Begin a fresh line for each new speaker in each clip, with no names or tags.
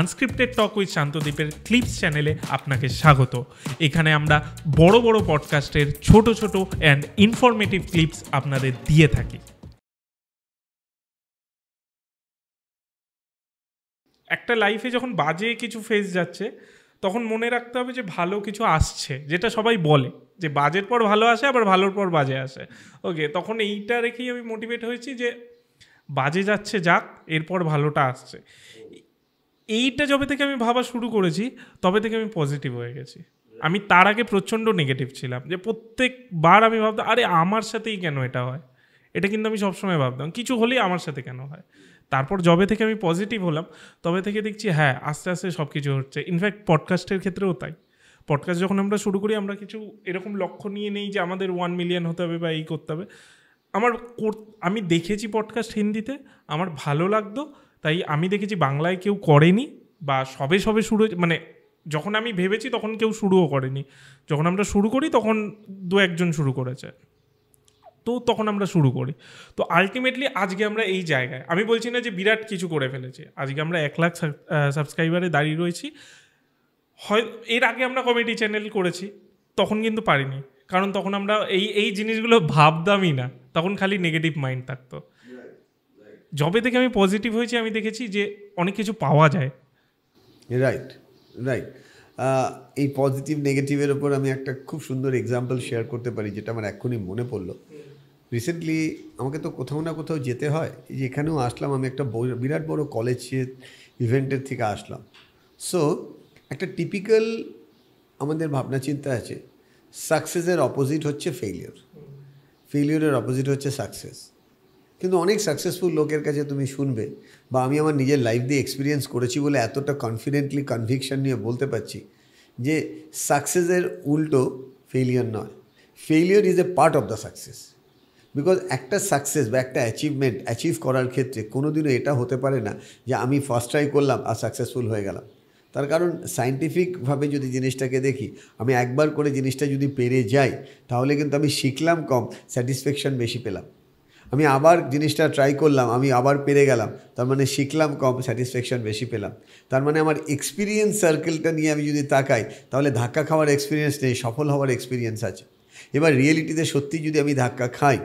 Unscripted talk with শান্তদ্বীপের clips চ্যানেলে আপনাকে স্বাগত। এখানে আমরা বড় বড় পডকাস্টের ছোট ছোট অ্যান্ড ইনফরমেটিভ ক্লিপস আপনাদের দিয়ে থাকি। একটা লাইফে যখন বাজে কিছু ফেস যাচ্ছে তখন মনে রাখতে হবে যে ভালো কিছু আসছে, যেটা সবাই বলে যে বাজের পর ভালো আসে, আবার ভালোর পর বাজে আসে। ওকে, তখন এইটা রেখেই আমি মোটিভেট হয়েছি যে বাজে যাচ্ছে যাক, এরপর ভালোটা আসছে। এইটা যবে থেকে আমি ভাবা শুরু করেছি তবে থেকে আমি পজিটিভ হয়ে গেছি। আমি তার আগে প্রচণ্ড নেগেটিভ ছিলাম, যে প্রত্যেকবার আমি ভাবতাম আরে আমার সাথেই কেন এটা হয়, এটা কিন্তু আমি সবসময় ভাবতাম কিছু হলেই আমার সাথে কেন হয়। তারপর যবে থেকে আমি পজিটিভ হলাম তবে থেকে দেখছি হ্যাঁ আস্তে আস্তে সব কিছু হচ্ছে। ইনফ্যাক্ট পডকাস্টের ক্ষেত্রেও তাই। পডকাস্ট যখন আমরা শুরু করি আমরা কিছু এরকম লক্ষ্য নিয়ে নেই যে আমাদের 1 মিলিয়ন হতে হবে বা এই করতে হবে। আমি দেখেছি পডকাস্ট হিন্দিতে, আমার ভালো লাগতো, তাই আমি দেখেছি বাংলায় কেউ করেনি বা সবে সবে শুরু, মানে যখন আমি ভেবেছি তখন কেউ শুরুও করেনি। যখন আমরা শুরু করি তখন 2-1 জন শুরু করেছে, তো তখন আমরা শুরু করি। তো আলটিমেটলি আজকে আমরা এই জায়গায়, আমি বলছি না যে বিরাট কিছু করে ফেলেছি, আজকে আমরা 1 লাখ সাবস্ক্রাইবারে দাঁড়িয়ে রয়েছি। হয় এর আগে আমরা কমেডি চ্যানেল করেছি, তখন কিন্তু পারিনি, কারণ তখন আমরা এই জিনিসগুলো ভাবতামই না, তখন খালি নেগেটিভ মাইন্ড থাকতো। যবে থেকে আমি পজিটিভ হয়েছি আমি দেখেছি যে অনেক কিছু পাওয়া যায়।
রাইট রাইট এই পজিটিভ নেগেটিভের ওপর আমি একটা খুব সুন্দর এক্সাম্পল শেয়ার করতে পারি, যেটা আমার এক্ষুনি মনে পড়লো। রিসেন্টলি আমাকে তো কোথাও না কোথাও যেতে হয়, এই যে এখানেও আসলাম, আমি একটা বিরাট বড় কলেজের ইভেন্টের থেকে আসলাম। সো একটা টিপিক্যাল আমাদের ভাবনা চিন্তা আছে, সাকসেসের অপোজিট হচ্ছে ফেলিওর, ফেলিওরের অপোজিট হচ্ছে সাকসেস। কিন্তু অনেক সাকসেসফুল লোকের কাছে তুমি শুনবে, বা আমি আমার নিজের লাইফ দিয়ে এক্সপিরিয়েন্স করেছি বলে এতটা কনফিডেন্টলি কনভিকশন নিয়ে বলতে পারছি যে সাকসেসের উল্টো ফেলিওর নয়, failure is a part of the success. Because একটা সাকসেস বা একটা অ্যাচিভমেন্ট অ্যাচিভ করার ক্ষেত্রে কোনোদিনও এটা হতে পারে না যে আমি ফার্স্ট ট্রাই করলাম আর সাকসেসফুল হয়ে গেলাম। তার কারণ সায়েন্টিফিকভাবে যদি জিনিসটাকে দেখি, আমি একবার করে জিনিসটা যদি পেরে যাই তাহলে কিন্তু আমি শিখলাম কম, স্যাটিসফ্যাকশন বেশি পেলাম। আমি আবার জিনিসটা ট্রাই করলাম, আমি আবার পেরে গেলাম, তার মানে শিখলাম কম, স্যাটিসফ্যাকশন বেশি পেলাম। তার মানে আমার এক্সপিরিয়েন্স সার্কেলটা নিয়ে আমি যদি তাকাই তাহলে ধাক্কা খাওয়ার এক্সপিরিয়েন্স নেই, সফল হওয়ার এক্সপিরিয়েন্স আছে। এবার রিয়েলিটিতে সত্যি যদি আমি ধাক্কা খাই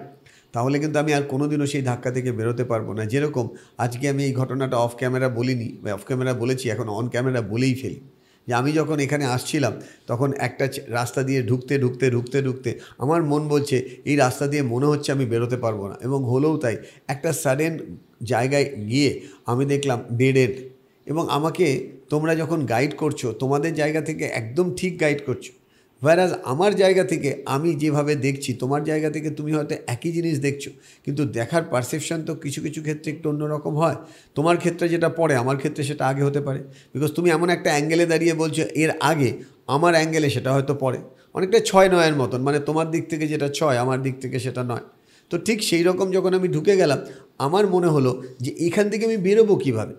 তাহলে কিন্তু আমি আর কোনোদিনও সেই ধাক্কা থেকে বেরোতে পারবো না। যেরকম আজকে আমি এই ঘটনাটা অফ ক্যামেরা বলিনি, বা অফ ক্যামেরা বলেছি, এখন অন ক্যামেরা বলেই ফেলি যে আমি যখন এখানে আসছিলাম তখন একটা রাস্তা দিয়ে ঢুকতে ঢুকতে ঢুকতে ঢুকতে আমার মন বলছে এই রাস্তা দিয়ে মনে হচ্ছে আমি বেরোতে পারবো না, এবং হলেও তাই। একটা সাডেন জায়গায় গিয়ে আমি দেখলাম ডেড এন্ড, এবং আমাকে তোমরা যখন গাইড করছো তোমাদের জায়গা থেকে একদম ঠিক গাইড করছো, হোয়ারাজ আমার জায়গা থেকে আমি যেভাবে দেখছি, তোমার জায়গা থেকে তুমি হয়তো একই জিনিস দেখছো, কিন্তু দেখার পারসেপশন তো কিছু কিছু ক্ষেত্রে একটু অন্যরকম হয়। তোমার ক্ষেত্রে যেটা পরে আমার ক্ষেত্রে সেটা আগে হতে পারে, বিকজ তুমি এমন একটা অ্যাঙ্গেলে দাঁড়িয়ে বলছো এর আগে, আমার অ্যাঙ্গেলে সেটা হয়তো পরে। অনেকটা 6-9 মতন, মানে তোমার দিক থেকে যেটা 6 আমার দিক থেকে সেটা 9। তো ঠিক সেই রকম যখন আমি ঢুকে গেলাম আমার মনে হলো যে এখান থেকে আমি বেরোবো কীভাবে,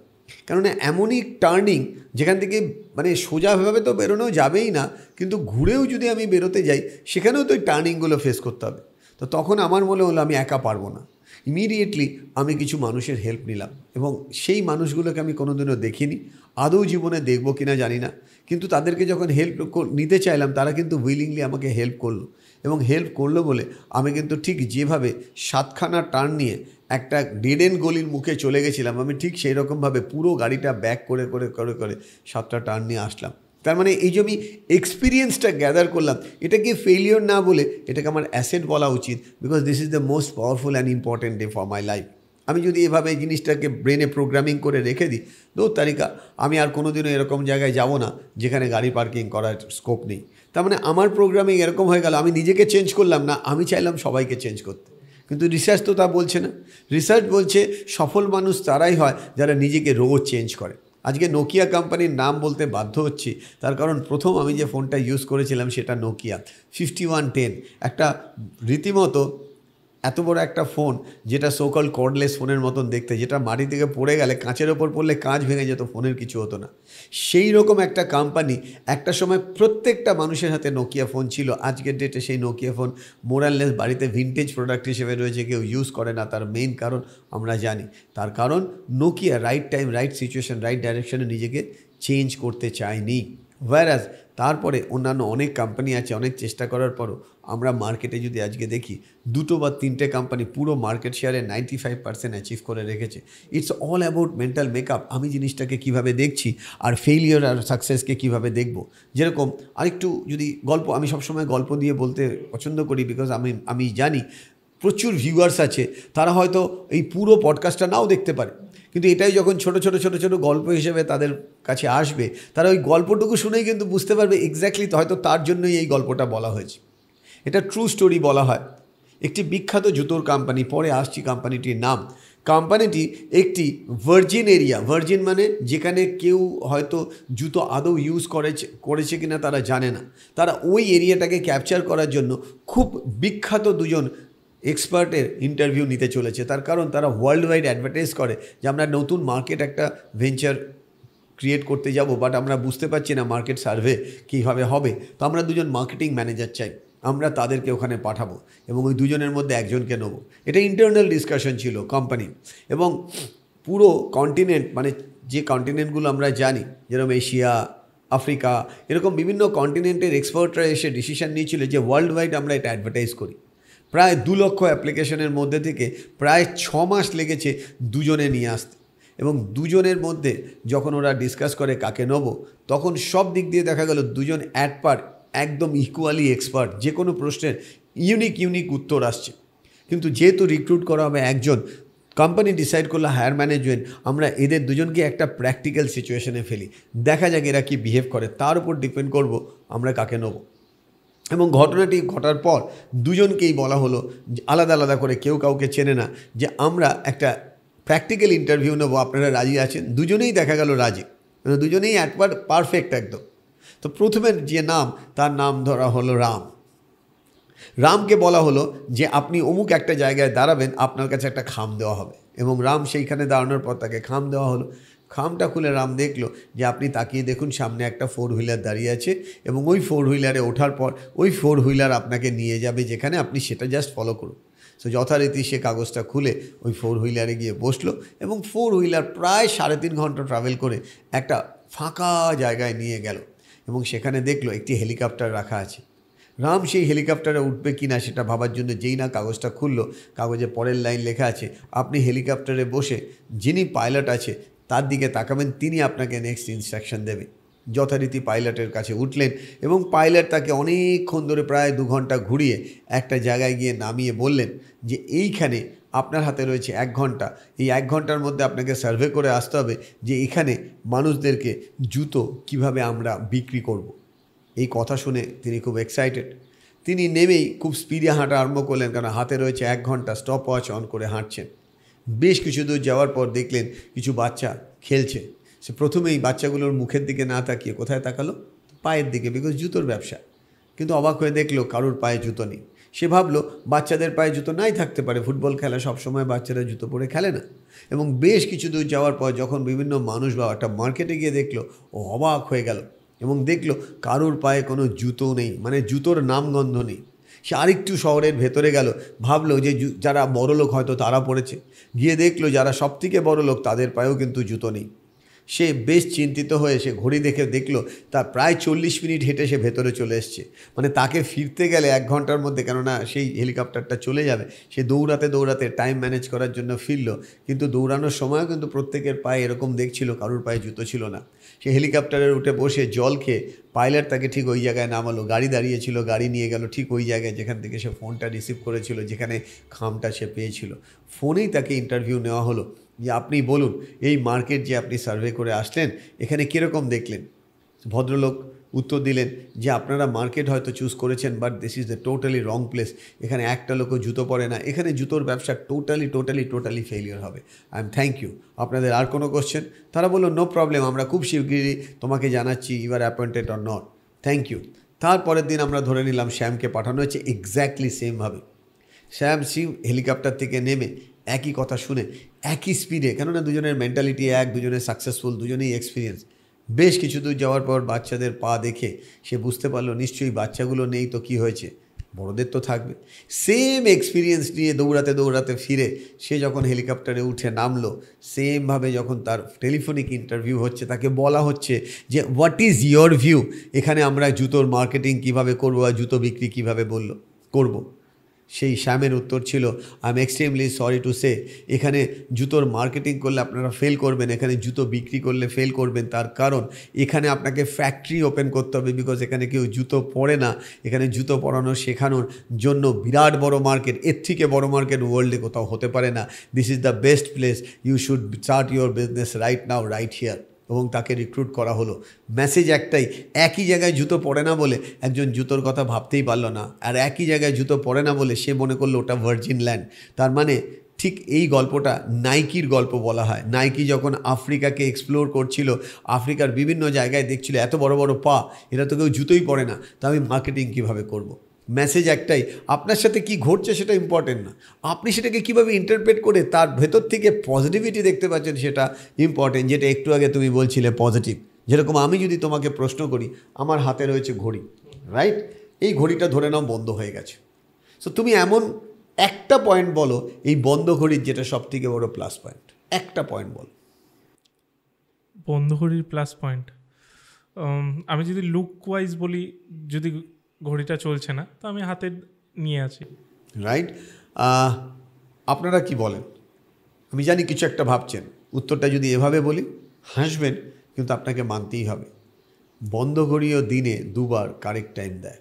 কেননা এমনই টার্নিং যেখান থেকে মানে সোজাভাবে তো বেরোনো যাবেই না, কিন্তু ঘুরেও যদি আমি বেরোতে যাই সেখানেও তো ওই টার্নিংগুলো ফেস করতে হবে। তো তখন আমার মনে হলো আমি একা পারবো না। ইমিডিয়েটলি আমি কিছু মানুষের হেল্প নিলাম, এবং সেই মানুষগুলোকে আমি কোনোদিনও দেখিনি, আদৌ জীবনে দেখবো কিনা জানি না, কিন্তু তাদেরকে যখন হেল্প নিতে চাইলাম তারা কিন্তু উইলিংলি আমাকে হেল্প করলো, এবং হেল্প করলো বলে আমি কিন্তু ঠিক যেভাবে 7খানা টার্ন নিয়ে একটা ডেড এন্ড গলির মুখে চলে গেছিলাম, আমি ঠিক সেই রকমভাবে পুরো গাড়িটা ব্যাক করে করে করে করে 7টা টার্ন নিয়ে আসলাম। তার মানে এই যে আমি এক্সপিরিয়েন্সটা গ্যাদার করলাম, এটাকে ফেলিওর না বলে এটাকে আমার অ্যাসেট বলা উচিত, because this is the most powerful and important day for my life. আমি যদি এভাবে এই জিনিসটাকে ব্রেনে প্রোগ্রামিং করে রেখে দিই, 2 তারিখা আমি আর কোনোদিনও এরকম জায়গায় যাব না যেখানে গাড়ি পার্কিং করার স্কোপ নেই। তার মানে আমার প্রোগ্রামিং এরকম হয়ে গেল, আমি নিজেকে চেঞ্জ করলাম না, আমি চাইলাম সবাইকে চেঞ্জ করতে। কিন্তু রিসার্চ তো তা বলছে না। রিসার্চ বলছে সফল মানুষ তারাই হয় যারা নিজেকে রোজ চেঞ্জ করে। আজকে নোকিয়া কোম্পানির নাম বলতে বাধ্য হচ্ছি, তার কারণ প্রথম আমি যে ফোনটা ইউজ করেছিলাম সেটা নোকিয়া 5110, একটা রীতিমতো এত বড় একটা ফোন যেটা সোকল কর্ডলেস ফোনের মতন দেখতে, যেটা মাটি থেকে পড়ে গেলে কাঁচের ওপর পড়লে কাঁচ ভেঙে যেত, ফোনের কিছু হতো না, সেই রকম একটা কোম্পানি একটা সময় প্রত্যেকটা মানুষের হাতে নোকিয়া ফোন ছিল। আজকের ডেটে সেই নোকিয়া ফোন মোরাললেস বাড়িতে ভিনটেজ প্রোডাক্ট হিসেবে রয়েছে, কেউ ইউজ করে না। তার মেইন কারণ আমরা জানি, তার কারণ Nokia right time, right situation, right ডাইরেকশনে নিজেকে চেঞ্জ করতে চায়নি। ওয়্যারাজ তারপরে অন্যান্য অনেক কোম্পানি আছে, অনেক চেষ্টা করার পরও আমরা মার্কেটে যদি আজকে দেখি 2 বা 3টে কোম্পানি পুরো মার্কেট শেয়ারে 95% অ্যাচিভ করে রেখেছে। It's all about mental makeup. আমি জিনিসটাকে কিভাবে দেখছি আর ফেইলিওর আর সাকসেসকে কিভাবে দেখব। যেরকম আরেকটু যদি গল্প, আমি সবসময় গল্প দিয়ে বলতে পছন্দ করি, বিকজ আমি জানি প্রচুর ভিউয়ার্স আছে, তারা হয়তো এই পুরো পডকাস্টটা নাও দেখতে পারে, কিন্তু এটাই যখন ছোট ছোট ছোট ছোট গল্প হিসেবে তাদের কাছে আসবে, তারা ওই গল্পটুকু শুনেই কিন্তু বুঝতে পারবে এক্স্যাক্টলি হয়তো তার জন্যই এই গল্পটা বলা হয়েছে। এটা ট্রু স্টোরি বলা হয়। একটি বিখ্যাত জুতোর কোম্পানি, পরে আসছি কোম্পানিটির নাম, কোম্পানিটি একটি ভার্জিন এরিয়া, ভার্জিন মানে যেখানে কেউ হয়তো জুতো আদৌ ইউজ করেছে কিনা তারা জানে না, তারা ওই এরিয়াটাকে ক্যাপচার করার জন্য খুব বিখ্যাত দুজন এক্সপার্টের ইন্টারভিউ নিতে চলেছে। তার কারণ তারা ওয়ার্ল্ড ওয়াইড অ্যাডভার্টাইজ করে যে আমরা নতুন মার্কেট একটা ভেঞ্চার ক্রিয়েট করতে যাব, বাট আমরা বুঝতে পারছি না মার্কেট সার্ভে কীভাবে হবে। তো আমরা দুজন মার্কেটিং ম্যানেজার চাই, আমরা তাদেরকে ওখানে পাঠাবো এবং ওই দুজনের মধ্যে একজনকে নেবো। এটা ইন্টারনাল ডিসকাশন ছিল কোম্পানি, এবং পুরো কন্টিনেন্ট, মানে যে কন্টিনেন্টগুলো আমরা জানি, যেরকম এশিয়া, আফ্রিকা, এরকম বিভিন্ন কন্টিনেন্টের এক্সপার্টরা এসে ডিসিশন নিয়েছিল যে ওয়ার্ল্ড ওয়াইড আমরা এটা অ্যাডভার্টাইজ করি। প্রায় 2 লক্ষ অ্যাপ্লিকেশনের মধ্যে থেকে প্রায় 6 মাস লেগেছে দুজনে নিয়ে আসতে, এবং দুজনের মধ্যে যখন ওরা ডিসকাস করে কাকে নেব, তখন সব দিক দিয়ে দেখা গেল দুজন অ্যাট পার একদম ইকুয়ালি এক্সপার্ট, যে কোনো প্রশ্নের ইউনিক উত্তর আসছে। কিন্তু যেহেতু রিক্রুট করা হবে একজন, কোম্পানি ডিসাইড করলো, হায়ার ম্যানেজমেন্ট, আমরা এদের দুজনকে একটা প্র্যাকটিক্যাল সিচুয়েশনে ফেলি, দেখা যাক এরা কি বিহেভ করে, তার উপর ডিপেন্ড করব আমরা কাকে নেব। এবং ঘটনাটি ঘটার পর দুজনকেই বলা হলো আলাদা আলাদা করে, কেউ কাউকে চেনে না, যে আমরা একটা প্র্যাকটিক্যাল ইন্টারভিউ নেবো, আপনারা রাজি আছেন? দুজনেই দেখা গেল রাজি, দুজনেই একবার পারফেক্ট একদম। তো প্রথমে যে নাম, তার নাম ধরা হলো রাম। রামকে বলা হলো যে আপনি অমুক একটা জায়গায় দাঁড়াবেন, আপনার কাছে একটা খাম দেওয়া হবে, এবং রাম সেইখানে দাঁড়ানোর পর তাকে খাম দেওয়া হলো। খামটা খুলে রাম দেখলো যে আপনি তাকিয়ে দেখুন সামনে একটা 4 হুইলার দাঁড়িয়ে আছে, এবং ওই 4 হুইলারে ওঠার পর ওই 4 হুইলার আপনাকে নিয়ে যাবে যেখানে, আপনি সেটা জাস্ট ফলো করুন। সো যথারীতি সে কাগজটা খুলে ওই 4 হুইলারে গিয়ে বসলো, এবং 4 হুইলার প্রায় 3.5 ঘন্টা ট্রাভেল করে একটা ফাঁকা জায়গায় নিয়ে গেল, এবং সেখানে দেখলো একটি হেলিকপ্টার রাখা আছে। রাম সেই হেলিকপ্টারে উঠবে কি না সেটা ভাবার জন্য যেই না কাগজটা খুললো, কাগজে পরের লাইন লেখা আছে, আপনি হেলিকপ্টারে বসে যিনি পাইলট আছে তার দিকে তাকাবেন, তিনি আপনাকে নেক্সট ইনস্ট্রাকশন দেবে। যথারীতি পাইলটের কাছে উঠলেন, এবং পাইলট তাকে অনেকক্ষণ ধরে প্রায় 2 ঘন্টা ঘুরিয়ে একটা জায়গায় গিয়ে নামিয়ে বললেন যে এইখানে আপনার হাতে রয়েছে 1 ঘন্টা, এই 1 ঘন্টার মধ্যে আপনাকে সার্ভে করে আসতে হবে যে এখানে মানুষদেরকে জুতো কিভাবে আমরা বিক্রি করব। এই কথা শুনে তিনি খুব এক্সাইটেড। তিনি নেমেই খুব স্পিডে হাঁটা আরম্ভ করলেন, কারণ হাতে রয়েছে 1 ঘন্টা, স্টপ ওয়াচ অন করে হাঁটছেন। বেশ কিছু দূর যাওয়ার পর দেখলেন কিছু বাচ্চা খেলছে। সে প্রথমেই বাচ্চাগুলোর মুখের দিকে না তাকিয়ে কোথায় তাকালো? পায়ের দিকে, বিকজ জুতোর ব্যবসা। কিন্তু অবাক হয়ে দেখলো কারোর পায়ে জুতো নেই। সে ভাবলো বাচ্চাদের পায়ে জুতো নাই থাকতে পারে, ফুটবল খেলা সবসময় বাচ্চারা জুতো পরে খেলে না। এবং বেশ কিছু দূর যাওয়ার পর যখন বিভিন্ন মানুষ বা একটা মার্কেটে গিয়ে দেখলো, ও অবাক হয়ে গেল এবং দেখলো কারোর পায়ে কোনো জুতো নেই, মানে জুতোর নামগন্ধ নেই। সে আরেকটু শহরের ভেতরে গেল, ভাবলো যে যারা বড় লোক হয়তো তারা পড়েছে, গিয়ে দেখলো যারা সবথেকে বড় লোক তাদের পায়েও কিন্তু জুতো নেই। সে বেশ চিন্তিত হয়ে সে ঘড়ি দেখে দেখলো তার প্রায় 40 মিনিট হেঁটে সে ভেতরে চলে এসছে। মানে তাকে ফিরতে গেলে 1 ঘন্টার মধ্যে, কেননা সেই হেলিকপ্টারটা চলে যাবে। সে দৌড়াতে দৌড়াতে টাইম ম্যানেজ করার জন্য ফিরলো, কিন্তু দৌড়ানোর সময়ও কিন্তু প্রত্যেকের পায়ে এরকম দেখছিল কারোর পায়ে জুতো ছিল না। সে হেলিকপ্টারের উঠে বসে জল খেয়ে পাইলট তাকে ঠিক ওই জায়গায় নামালো, গাড়ি দাঁড়িয়েছিল, গাড়ি নিয়ে গেল ঠিক ওই জায়গায় যেখান থেকে সে ফোনটা রিসিভ করেছিল, যেখানে খামটা সে পেয়েছিল। ফোনেই তাকে ইন্টারভিউ নেওয়া হলো যে আপনি বলুন এই মার্কেট যে আপনি সার্ভে করে আসলেন এখানে কীরকম দেখলেন। ভদ্রলোক উত্তর দিলেন যে আপনারা মার্কেট হয়তো চুজ করেছেন, but this is the totally wrong place. এখানে একটা লোকও জুতো পরে না, এখানে জুতোর ব্যবসা টোটালি ফেলিওর হবে। I am thank you. আপনাদের আর কোনো কোশ্চেন? তারা বললো নো প্রবলেম, আমরা খুব শিগগিরই তোমাকে জানাচ্ছি you are appointed or not, thank you. তারপরের দিন আমরা ধরে নিলাম শ্যামকে পাঠানো হয়েছে এক্স্যাক্টলি সেমভাবে। শ্যাম সিং হেলিকপ্টার থেকে নেমে একই কথা শুনে একই স্পিডে, কেননা দুজনের মেন্টালিটি এক, দুজনের সাকসেসফুল, দুজনেই এক্সপিরিয়েন্স, বেশ কিছু দূর যাওয়ার পর বাচ্চাদের পা দেখে সে বুঝতে পারলো নিশ্চয়ই বাচ্চাগুলো নেই তো কি হয়েছে, বড়দের তো থাকবে। সেম এক্সপিরিয়েন্স নিয়ে দৌড়াতে দৌড়াতে ফিরে সে যখন হেলিকপ্টারে উঠে নামলো, সেমভাবে যখন তার টেলিফোনিক ইন্টারভিউ হচ্ছে, তাকে বলা হচ্ছে যে হোয়াট ইজ ইয়োর ভিউ, এখানে আমরা জুতোর মার্কেটিং কিভাবে করবো আর জুতো বিক্রি কিভাবে করবো, সেই শ্যামের উত্তর ছিল, I am extremely sorry to say, এখানে জুতোর মার্কেটিং করলে আপনারা ফেল করবেন, এখানে জুতো বিক্রি করলে ফেল করবেন। তার কারণ এখানে আপনাকে ফ্যাক্টরি ওপেন করতে হবে, বিকজ এখানে কেউ জুতো পরে না, এখানে জুতো পরানো শেখানোর জন্য বিরাট বড় মার্কেট, এর থেকে বড় মার্কেট ওয়ার্ল্ডে কোথাও হতে পারে না। This is the best place, you should start your business right now right here. এবং তাকে রিক্রুট করা হলো। মেসেজ একটাই, একই জায়গায় জুতো পরে না বলে একজন জুতোর কথা ভাবতেই পারলো না, আর একই জায়গায় জুতো পরে না বলে সে মনে করলো ওটা ভার্জিন ল্যান্ড। তার মানে ঠিক এই গল্পটা নাইকির গল্প বলা হয়। নাইকি যখন আফ্রিকাকে এক্সপ্লোর করছিল, আফ্রিকার বিভিন্ন জায়গায় দেখছিল এত বড় বড় পা, এরা তো কেউ জুতোই পরে না, তা আমি মার্কেটিং কীভাবে করব। মেসেজ একটাই, আপনার সাথে কি ঘটছে সেটা ইম্পর্টেন্ট না, আপনি সেটাকে কীভাবে ইন্টারপ্রেট করে তার ভেতর থেকে পজিটিভিটি দেখতে পাচ্ছেন সেটা ইম্পর্টেন্ট। যেটা একটু আগে তুমি বলছিলে পজিটিভ, যেরকম আমি যদি তোমাকে প্রশ্ন করি, আমার হাতে রয়েছে ঘড়ি, রাইট, এই ঘড়িটা ধরে নাও বন্ধ হয়ে গেছে। সো তুমি এমন একটা পয়েন্ট বলো এই বন্ধ ঘড়ির যেটা সব থেকে বড় প্লাস পয়েন্ট, একটা পয়েন্ট বলো।
বন্ধ ঘড়ির প্লাস পয়েন্ট, আমি যদি লুক ওয়াইজ বলি, যদি ঘড়িটা চলছে না তো আমি হাতে নিয়ে আছি,
রাইট। আপনারা কি বলেন? আমি জানি কিছু একটা ভাবছেন, উত্তরটা যদি এভাবে বলি হাসবেন, কিন্তু আপনাকে মানতেই হবে। বন্ধ ঘড়িও দিনে দুবার কারেক্ট টাইম দেয়।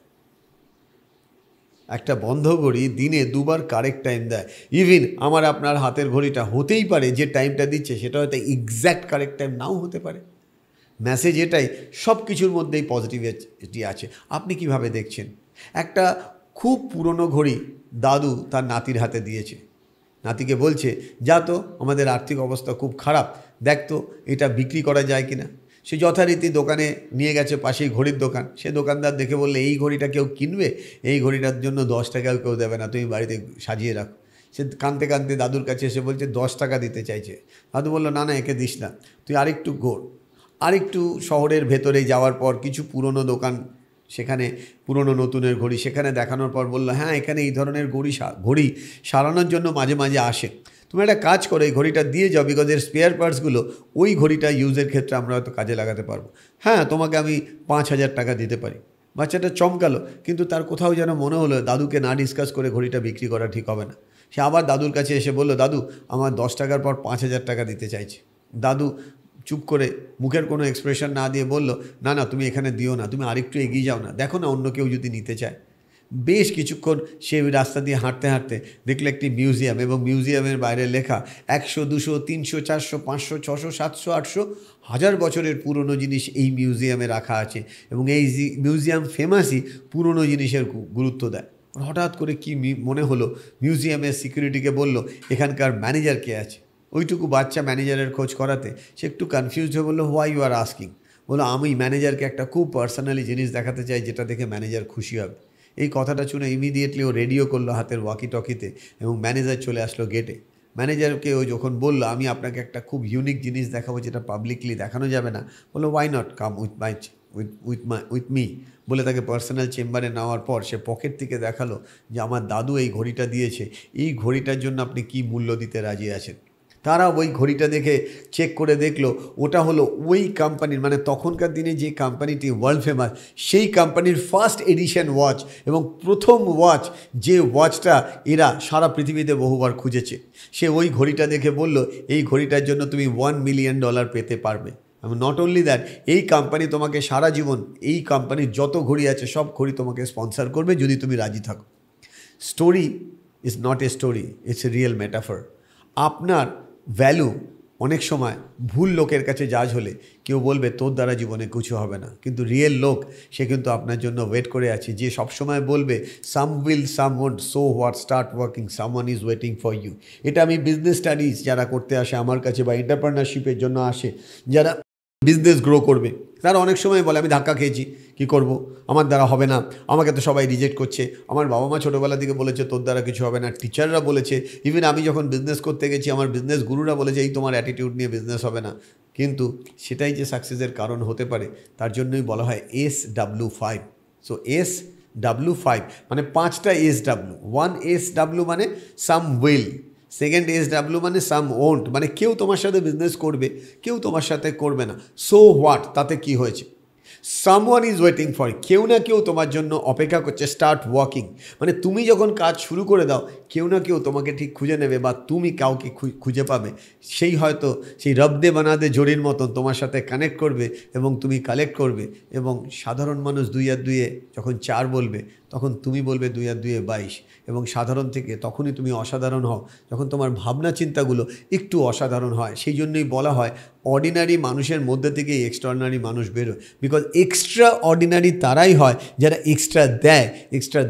একটা বন্ধ ঘড়ি দিনে দুবার কারেক্ট টাইম দেয়। ইভিন আমার আপনার হাতের ঘড়িটা হতেই পারে যে টাইমটা দিচ্ছে সেটা হয়তো এক্স্যাক্ট কারেক্ট টাইম নাও হতে পারে। মেসেজ এটাই, সব কিছুর মধ্যেই পজিটিভিটি আছে। আপনি কিভাবে দেখছেন? একটা খুব পুরনো ঘড়ি দাদু তার নাতির হাতে দিয়েছে, নাতিকে বলছে, যা তো আমাদের আর্থিক অবস্থা খুব খারাপ, দেখ তো এটা বিক্রি করা যায় কি না। সে যথারীতি দোকানে নিয়ে গেছে, পাশেই ঘড়ির দোকান, সে দোকানদার দেখে বললে, এই ঘড়িটা কেউ কিনবে? এই ঘড়িটার জন্য 10 টাকাও কেউ দেবে না, তুমি বাড়িতে সাজিয়ে রাখো। সে কাঁদতে কাঁদতে দাদুর কাছে এসে বলছে 10 টাকা দিতে চাইছে। দাদু বললো, না না, একে দিস না, তুই আরেকটু ঘোর। আরেকটু শহরের ভেতরে যাওয়ার পর কিছু পুরনো দোকান, সেখানে পুরনো নতুনের ঘড়ি, সেখানে দেখানোর পর বললো, হ্যাঁ এখানে এই ধরনের ঘড়ি সারানোর জন্য মাঝে মাঝে আসে, তুমি একটা কাজ করো, এই ঘড়িটা দিয়ে যাও, বিকজ এর স্পেয়ার পার্টসগুলো ওই ঘড়িটা ইউজের ক্ষেত্রে আমরা হয়তো কাজে লাগাতে পারবো। হ্যাঁ, তোমাকে আমি 5,000 টাকা দিতে পারি। বাচ্চাটা চমকালো, কিন্তু তার কোথাও যেন মনে হলো দাদুকে না ডিসকাস করে ঘড়িটা বিক্রি করা ঠিক হবে না। সে আবার দাদুর কাছে এসে বলল, দাদু আমার 10 টাকার পর 5,000 টাকা দিতে চাইছে। দাদু চুপ করে মুখের কোনো এক্সপ্রেশন না দিয়ে বলল, না না তুমি এখানে দিও না, তুমি আরেকটু এগিয়ে যাও না, দেখো না অন্য কেউ যদি নিতে চায়। বেশ কিছুক্ষণ সে রাস্তা দিয়ে হাঁটতে হাঁটতে দেখলো একটি মিউজিয়াম, এবং মিউজিয়ামের বাইরে লেখা 100, 200, 300, 400, 500, 600, 700, 800, 1000 বছরের পুরনো জিনিস এই মিউজিয়ামে রাখা আছে, এবং এই মিউজিয়াম ফেমাসই পুরনো জিনিসের গুরুত্ব দেয়। হঠাৎ করে কি মনে হলো, মিউজিয়ামের সিকিউরিটিকে বলল, এখানকার ম্যানেজার কে আছে? ওইটুকু বাচ্চা ম্যানেজারের খোঁজ করাতে সে একটু কনফিউজ হয়ে বললো, হোয়াই ইউ আর আস্কিং? বলো, আমি ম্যানেজারকে একটা খুব পার্সোনালি জিনিস দেখাতে চাই, যেটা দেখে ম্যানেজার খুশি হবে। এই কথাটা শুনে ইমিডিয়েটলি ও রেডিও করলো হাতের ওয়াকি টকিতে, এবং ম্যানেজার চলে আসলো গেটে। ম্যানেজারকে ও যখন বললো, আমি আপনাকে একটা খুব ইউনিক জিনিস দেখাবো যেটা পাবলিকলি দেখানো যাবে না, বললো, why not, come with me বলে তাকে পার্সোনাল চেম্বারে নেওয়ার পর সে পকেট থেকে দেখালো যে আমার দাদু এই ঘড়িটা দিয়েছে, এই ঘড়িটার জন্য আপনি কি মূল্য দিতে রাজি আছেন। তারা ওই ঘড়িটা দেখে চেক করে দেখলো ওটা হলো ওই কোম্পানির, মানে তখনকার দিনে যে কোম্পানিটি ওয়ার্ল্ড ফেমাস, সেই কোম্পানির ফার্স্ট এডিশন ওয়াচ, এবং প্রথম ওয়াচ, যে ওয়াচটা এরা সারা পৃথিবীতে বহুবার খুঁজেছে। সে ওই ঘড়িটা দেখে বলল, এই ঘড়িটার জন্য তুমি $1 মিলিয়ন পেতে পারবে। এবং নট অনলি দ্যাট, এই কোম্পানি তোমাকে সারা জীবন, এই কোম্পানির যত ঘড়ি আছে সব ঘড়ি তোমাকে স্পন্সর করবে যদি তুমি রাজি থাকো। Story is not a story, it's a real metaphor. আপনার ভ্যালু অনেক সময় ভুল লোকের কাছে জাজ হলে কেউ বলবে তোর দ্বারা জীবনে কিছু হবে না, কিন্তু রিয়েল লোক সে কিন্তু আপনার জন্য ওয়েট করে আছে, যে সবসময় বলবে some will, some won't, so what, start working, someone is waiting for you. এটা আমি বিজনেস স্টাডিজ যারা করতে আসে আমার কাছে, বা এন্টারপ্রেনারশিপের জন্য আসে যারা বিজনেস গ্রো করবে। তারা অনেক সময় বলে আমি ধাক্কা খেয়েছি, কি করব, আমার দ্বারা হবে না, আমাকে তো সবাই রিজেক্ট করছে, আমার বাবা মা ছোটোবেলা থেকে বলেছে তোর দ্বারা কিছু হবে না, টিচাররা বলেছে, ইভেন আমি যখন বিজনেস করতে গেছি আমার বিজনেস গুরুরা বলেছে এই তোমার অ্যাটিটিউড নিয়ে বিজনেস হবে না। কিন্তু সেটাই যে সাকসেসের কারণ হতে পারে, তার জন্যই বলা হয় SW5। সো SW5 মানে 5টা SW। 1 SW মানে সাম উইল, সেকেন্ড SW মানে সাম ওন্ট, মানে কেউ তোমার সাথে বিজনেস করবে, কেউ তোমার সাথে করবে না, সো হোয়াট, তাতে কি হয়েছে। সামওয়ান ইজ ওয়েটিং ফর, কেউ না কেউ তোমার জন্য অপেক্ষা করছে, স্টার্ট ওয়ার্কিং, মানে তুমি যখন কাজ শুরু করে দাও কেউ না কেউ তোমাকে ঠিক খুঁজে নেবে বা তুমি কাউকে খুঁজে পাবে, সেই হয়তো সেই রব্দে বানাদে জড়ির মতন তোমার সাথে কানেক্ট করবে এবং তুমি কালেক্ট করবে। এবং সাধারণ মানুষ 2 আর 2 যখন 4 বলবে তখন তুমি বলবে 2 আর 2 22, এবং সাধারণ থেকে তখনই তুমি অসাধারণ হও যখন তোমার ভাবনা চিন্তাগুলো একটু অসাধারণ হয়। সেই জন্যই বলা হয় অর্ডিনারি মানুষের মধ্যে থেকেই এক্সট্রাঅর্ডিনারি মানুষ বেরোয়, বিকজ এক্সট্রা অর্ডিনারি তারাই হয় যারা এক্সট্রা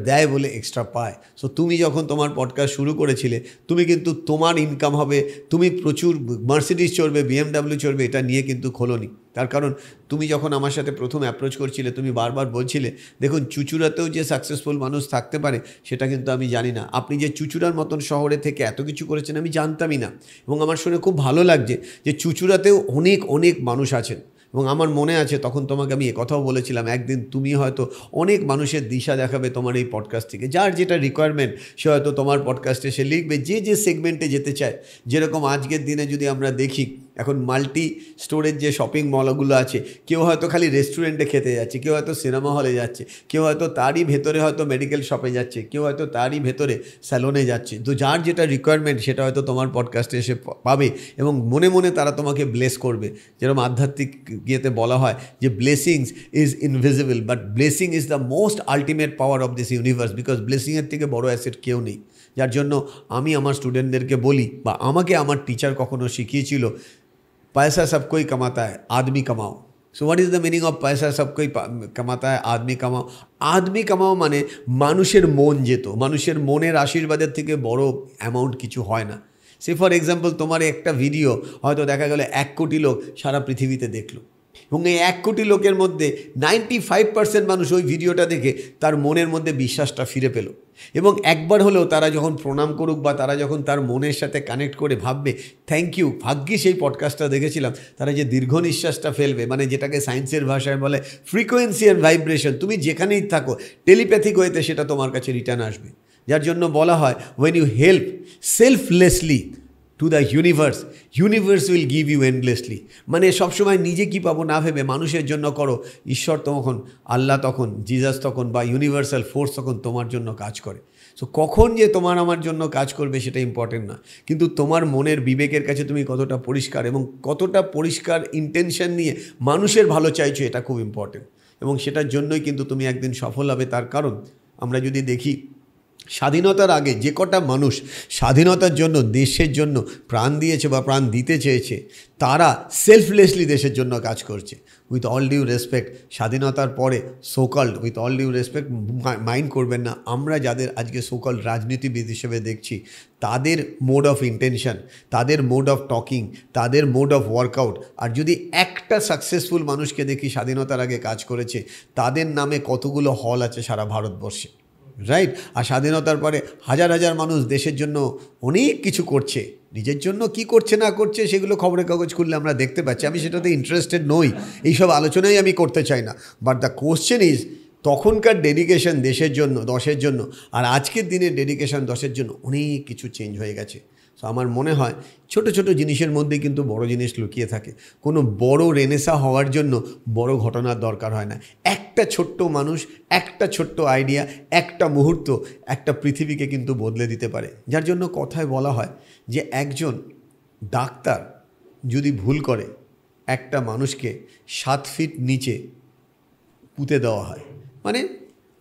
দেয় বলে এক্সট্রা পায়। সো তুমি যখন তোমার পডকাস্ট শুরু করেছিলে তুমি কিন্তু তোমার ইনকাম হবে, তুমি প্রচুর মার্সিডিজ চড়বে, BMW চড়বে, এটা নিয়ে কিন্তু খোলোনি। তার কারণ তুমি যখন আমার সাথে প্রথম অ্যাপ্রোচ করছিলে তুমি বারবার বলছিলে দেখুন চুঁচুড়াতেও যে সাকসেসফুল মানুষ থাকতে পারে সেটা কিন্তু আমি জানি না, আপনি যে চুঁচুড়ার মতন শহরে থেকে এত কিছু করেছেন আমি জানতামই না। এবং আমার শুনে খুব ভালো লাগছে যে চুঁচুড়াতেও অনেক মানুষ আছেন। এবং আমার মনে আছে তখন তোমাকে আমি কথাও বলেছিলাম একদিন তুমি হয়তো অনেক মানুষের দিশা দেখাবে তোমার এই পডকাস্ট থেকে, যার যেটা রিকোয়ারমেন্ট সে হয়তো তোমার পডকাস্টে সে লিখবে, যে সেগমেন্টে যেতে চায়। যেরকম আজকের দিনে যদি আমরা দেখি এখন মাল্টি স্টোরেজ যে শপিং মলগুলো আছে, কেউ হয়তো খালি রেস্টুরেন্টে খেতে যাচ্ছে, কেউ হয়তো সিনেমা হলে যাচ্ছে, কেউ হয়তো তারই ভেতরে হয়তো মেডিকেল শপে যাচ্ছে, কেউ হয়তো তারই ভেতরে স্যালনে যাচ্ছে। তো যার যেটা রিকোয়ারমেন্ট সেটা হয়তো তোমার পডকাস্টে এসে পাবে এবং মনে মনে তারা তোমাকে ব্লেস করবে। যেরকম আধ্যাত্মিক গিয়েতে বলা হয় যে blessings is invisible but blessing is the most ultimate power of this universe, because ব্লেসিংয়ের থেকে বড় অ্যাসেট কেউ নেই। যার জন্য আমি আমার স্টুডেন্টদেরকে বলি বা আমাকে আমার টিচার কখনো শিখিয়েছিল पैसा सब कोई कमाता है आदमी कमाओ। So what is the meaning of पैसा सब कोई कमाता है आदमी कमाओ। आदमी कमाओ মানে মানুষের মন যেত, মানুষের মনের আশীর্বাদের থেকে বড় অ্যামাউন্ট কিছু হয় না। সে ফর এক্সাম্পল তোমার একটা ভিডিও হয়তো দেখা গেল 1 কোটি লোক সারা পৃথিবীতে দেখলো এবং এই 1 কোটি লোকের মধ্যে 95% মানুষ ওই ভিডিওটা দেখে তার মনের মধ্যে বিশ্বাসটা ফিরে পেল এবং একবার হলেও তারা যখন প্রণাম করুক বা তারা যখন তার মনের সাথে কানেক্ট করে ভাববে থ্যাংক ইউ ভাগ্যিস এই পডকাস্টটা দেখেছিলাম, তারা যে দীর্ঘ নিঃশ্বাসটা ফেলবে, মানে যেটাকে সায়েন্সের ভাষায় বলে ফ্রিকোয়েন্সি অ্যান্ড ভাইব্রেশন, তুমি যেখানেই থাকো টেলিপ্যাথিক ওয়েতে সেটা তোমার কাছে রিটার্ন আসবে। যার জন্য বলা হয় when you help selflessly to the universe will give you endlessly, মানে সবসময় নিজে কি পাবো না ভেবে মানুষের জন্য করো, ঈশ্বর তখন, আল্লাহ তখন, জিজাস তখন বা ইউনিভার্সাল ফোর্স তখন তোমার জন্য কাজ করে। সো কখন যে তোমার আমার জন্য কাজ করবে সেটা ইম্পর্টেন্ট না, কিন্তু তোমার মনের বিবেকের কাছে তুমি কতটা পরিষ্কার এবং কতটা পরিষ্কার ইন্টেনশন নিয়ে মানুষের ভালো চাইছো এটা খুব ইম্পর্টেন্ট। এবং সেটার জন্যই কিন্তু তুমি একদিন সফল হবে। তার কারণ আমরা যদি দেখি স্বাধীনতার আগে যে কটা মানুষ স্বাধীনতার জন্য দেশের জন্য প্রাণ দিয়েছে বা প্রাণ দিতে চেয়েছে তারা সেলফলেসলি দেশের জন্য কাজ করছে। উইথ অল ডিউ রেসপেক্ট, স্বাধীনতার পরে so called, with all due respect mind করবেন না, আমরা যাদের আজকে সোকল্ড রাজনীতিবিদ হিসেবে দেখছি তাদের মোড অফ ইন্টেনশন, তাদের মোড অফ টকিং, তাদের মোড অফ ওয়ার্কআউট, আর যদি একটা সাকসেসফুল মানুষকে দেখি স্বাধীনতার আগে কাজ করেছে তাদের নামে কতগুলো হল আছে সারা ভারতবর্ষে, রাইট? আর স্বাধীনতার পরে হাজার হাজার মানুষ দেশের জন্য অনেক কিছু করছে, নিজের জন্য কি করছে না করছে সেগুলো খবরের কাগজ খুললে আমরা দেখতে পাচ্ছি। আমি সেটাতে ইন্টারেস্টেড নই, এইসব আলোচনাই আমি করতে চাই না। বাট দ্য কোশ্চেন ইজ তখনকার ডেডিকেশন দেশের জন্য, দশের জন্য, আর আজকের দিনের ডেডিকেশন দশের জন্য অনেক কিছু চেঞ্জ হয়ে গেছে। সো আমার মনে হয় ছোট ছোট জিনিসের মধ্যে কিন্তু বড় জিনিস লুকিয়ে থাকে। কোনো বড় রেনেসা হওয়ার জন্য বড় ঘটনার দরকার হয় না। একটা ছোট্ট মানুষ, একটা ছোট্ট আইডিয়া, একটা মুহূর্ত একটা পৃথিবীকে কিন্তু বদলে দিতে পারে। যার জন্য কথায় বলা হয় যে একজন ডাক্তার যদি ভুল করে একটা মানুষকে 7 ফিট নিচে পুঁতে দেওয়া হয়, মানে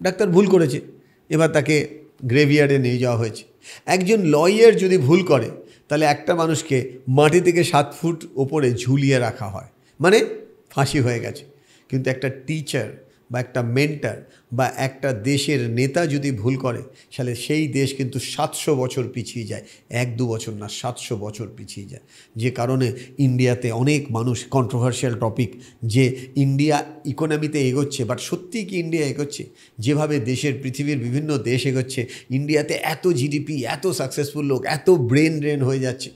ডাক্তার ভুল করেছে, এবার তাকে গ্রেভিয়ার্ডে নিয়ে যাওয়া হয়েছে। একজন লয়ার যদি ভুল করে তাহলে একটা মানুষকে মাটি থেকে 7 ফুট ওপরে ঝুলিয়ে রাখা হয়, মানে ফাঁসি হয়ে গেছে। কিন্তু একটা টিচার বা একটা মেন্টার বা একটা দেশের নেতা যদি ভুল করে তাহলে সেই দেশ কিন্তু 700 বছর পিছিয়ে যায়, 1-2 বছর না, 700 বছর পিছিয়ে যায়। যে কারণে ইন্ডিয়াতে অনেক মানুষ, কন্ট্রোভার্সিয়াল টপিক, যে ইন্ডিয়া ইকোনমিতে এগোচ্ছে, বাট সত্যিই কি ইন্ডিয়া এগোচ্ছে? যেভাবে দেশের পৃথিবীর বিভিন্ন দেশ এগোচ্ছে, ইন্ডিয়াতে এত জিডিপি, এত সাকসেসফুল লোক, এত ব্রেন ড্রেন হয়ে যাচ্ছে।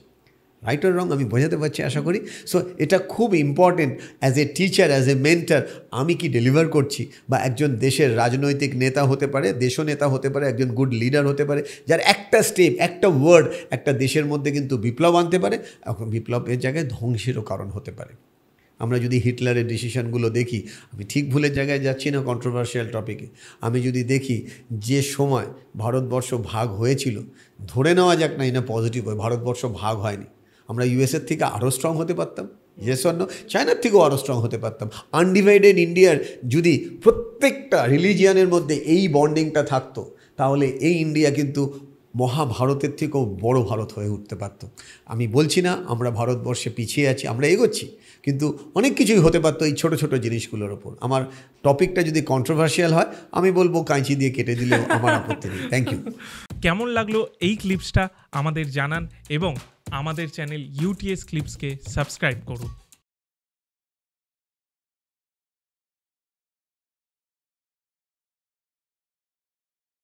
রাইট অর রং আমি বোঝাতে পারছি আশা করি। সো এটা খুব important as a teacher, as a mentor, আমি কি ডেলিভার করছি, বা একজন দেশের রাজনৈতিক নেতা হতে পারে, দেশনেতা হতে পারে, একজন গুড লিডার হতে পারে, যার একটা স্টেপ, একটা ওয়ার্ড একটা দেশের মধ্যে কিন্তু বিপ্লব আনতে পারে, এখন বিপ্লবের জায়গায় ধ্বংসেরও কারণ হতে পারে। আমরা যদি হিটলারের ডিসিশনগুলো দেখি, আমি ঠিক ভুলের জায়গায় যাচ্ছি না কন্ট্রোভার্সিয়াল টপিকে, আমি যদি দেখি যে সময় ভারতবর্ষ ভাগ হয়েছিল, ধরে নেওয়া যাক না এটা পজিটিভ হয়, ভারতবর্ষ ভাগ হয়নি, আমরা ইউএসএর থেকে আরও স্ট্রং হতে পারতাম, ইয়েস অর নো? চায়নার থেকেও আরও স্ট্রং হতে পারতাম। আনডিভাইডেড ইন্ডিয়ার যদি প্রত্যেকটা রিলিজিয়ানের মধ্যে এই বন্ডিংটা থাকতো, তাহলে এই ইন্ডিয়া কিন্তু মহাভারতের থেকেও বড় ভারত হয়ে উঠতে পারত। আমি বলছি না আমরা ভারতবর্ষে পিছিয়ে আছি, আমরা এগোচ্ছি, কিন্তু অনেক কিছুই হতে পারতো এই ছোটো ছোটো জিনিসগুলোর ওপর। আমার টপিকটা যদি কন্ট্রোভার্সিয়াল হয়, আমি বলবো কাঁচি দিয়ে কেটে দিলেও আমার আপত্তি নেই। Thank you.
কেমন লাগলো এই ক্লিপসটা আমাদের জানান এবং আমাদের চ্যানেল ইউটিএস ক্লিপসকে সাবস্ক্রাইব করুন।